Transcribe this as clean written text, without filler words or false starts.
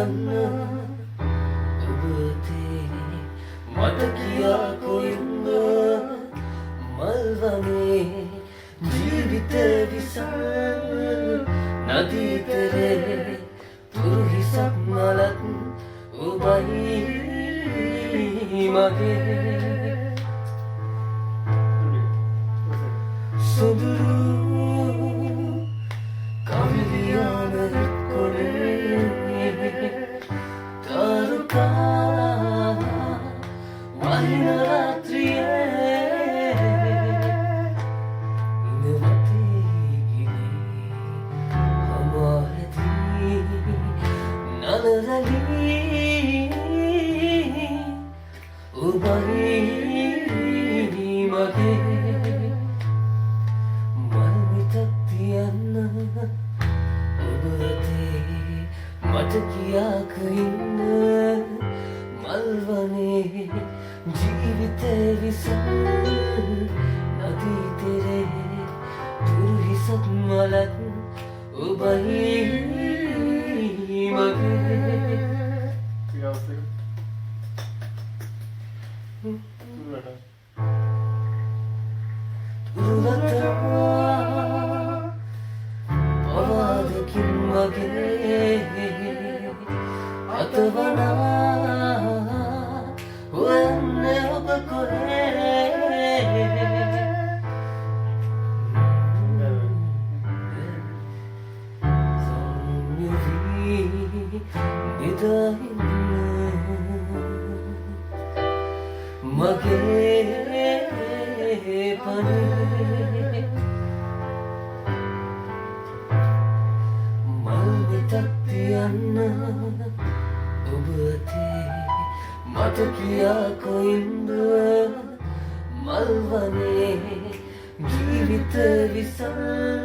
තියන්න ඔබතේ මට කියා කොයින්ද මල්වනේ ජීවිත විසල් නදීතරේ තුරුහිසක් මලත් ඔබයි මගේ සුදුරු කවිලියාන කොනේ තරුකා වහින රාත්‍රියේ නවතිගිනේ හමාරදී නලරලී ඔබයි මගේ මට කියා කොයින්ද මල්වනේ ජීවිත විසල් නදීතරේ තුරුහිසක් මලත් ඔබයි මගේ පවාදකින් මගේ අතවනා හොයන්නේ ඔබ කොහේ සොම්යවී නිදහින්න මගේ පනේ මල්විතක් තියන්න ඔබතේ මට කියා කොයින්ද මල්වනේ ජීවිත විසල්